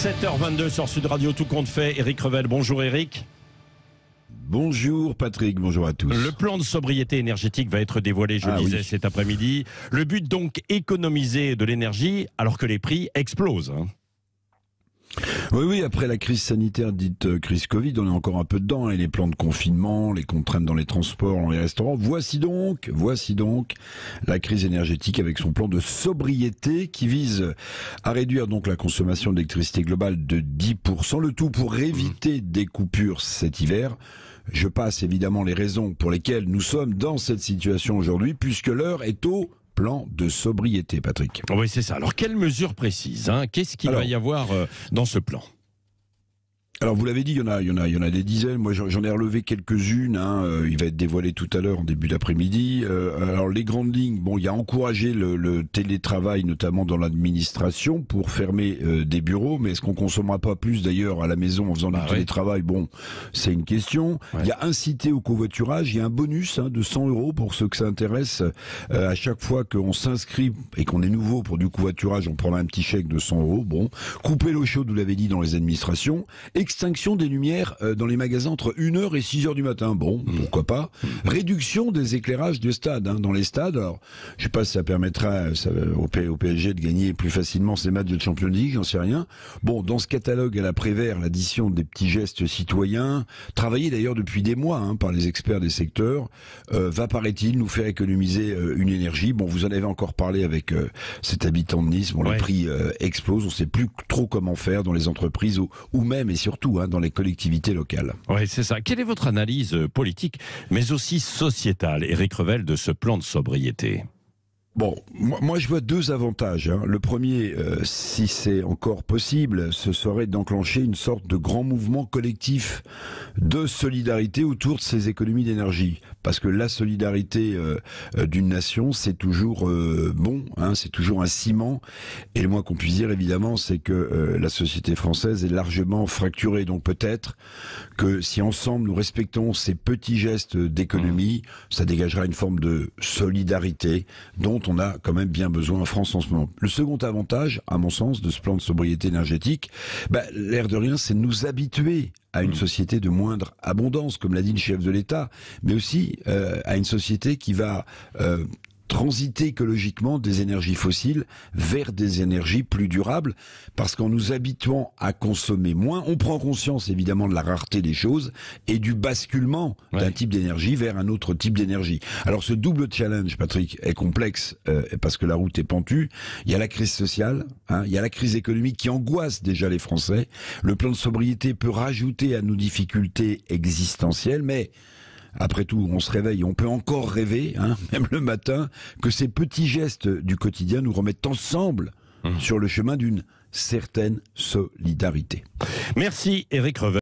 7h22 sur Sud Radio, tout compte fait. Éric Revel, bonjour Éric. Bonjour Patrick, bonjour à tous. Le plan de sobriété énergétique va être dévoilé, je disais, cet après-midi. Le but donc, économiser de l'énergie alors que les prix explosent. Oui, après la crise sanitaire dite crise Covid, on est encore un peu dedans, et les plans de confinement, les contraintes dans les transports, dans les restaurants. Voici donc la crise énergétique avec son plan de sobriété qui vise à réduire donc la consommation d'électricité globale de 10%, le tout pour éviter des coupures cet hiver. Je passe évidemment les raisons pour lesquelles nous sommes dans cette situation aujourd'hui, puisque l'heure est au plan de sobriété, Patrick. Oui, c'est ça. Alors, quelles mesures précises, Qu'est-ce qu'il va y avoir dans ce plan ? Alors vous l'avez dit, il y en a des dizaines. Moi j'en ai relevé quelques-unes. Il va être dévoilé tout à l'heure en début d'après-midi. Alors les grandes lignes, il y a encouragé le télétravail, notamment dans l'administration, pour fermer des bureaux. Mais est-ce qu'on consommera pas plus d'ailleurs à la maison en faisant du télétravail ? Bon, c'est une question. Il y a incité au covoiturage. Il y a un bonus de 100 € pour ceux que ça intéresse. À chaque fois qu'on s'inscrit et qu'on est nouveau pour du covoiturage, on prendra un petit chèque de 100 €. Bon, couper l'eau chaude, vous l'avez dit, dans les administrations. Extinction des lumières dans les magasins entre 1h et 6h du matin. Bon, pourquoi pas. Réduction des éclairages de stade dans les stades. Alors, je sais pas si ça permettra au PSG de gagner plus facilement ses matchs de Champions League, j'en sais rien. Bon, dans ce catalogue à la Prévert, l'addition des petits gestes citoyens, travaillé d'ailleurs depuis des mois par les experts des secteurs, va, paraît-il, nous faire économiser une énergie. Bon, vous en avez encore parlé avec cet habitant de Nice. Bon, les prix explosent, on sait plus trop comment faire dans les entreprises ou même et surtout dans les collectivités locales. Oui, c'est ça. Quelle est votre analyse politique, mais aussi sociétale, Éric Revel, de ce plan de sobriété ? Bon, moi je vois deux avantages. Le premier, si c'est encore possible, ce serait d'enclencher une sorte de grand mouvement collectif de solidarité autour de ces économies d'énergie. Parce que la solidarité d'une nation, c'est toujours bon, c'est toujours un ciment. Et le moins qu'on puisse dire, évidemment, c'est que la société française est largement fracturée. Donc peut-être que si ensemble nous respectons ces petits gestes d'économie, ça dégagera une forme de solidarité dont on a quand même bien besoin en France en ce moment. Le second avantage, à mon sens, de ce plan de sobriété énergétique, l'air de rien, c'est de nous habituer à une société de moindre abondance, comme l'a dit le chef de l'État, mais aussi à une société qui va transiter écologiquement des énergies fossiles vers des énergies plus durables, parce qu'en nous habituant à consommer moins, on prend conscience évidemment de la rareté des choses et du basculement d'un type d'énergie vers un autre type d'énergie. Alors ce double challenge, Patrick, est complexe parce que la route est pentue. Il y a la crise sociale, il y a la crise économique qui angoisse déjà les Français. Le plan de sobriété peut rajouter à nos difficultés existentielles, mais après tout, on se réveille, on peut encore rêver, même le matin, que ces petits gestes du quotidien nous remettent ensemble sur le chemin d'une certaine solidarité. Merci Éric Revel.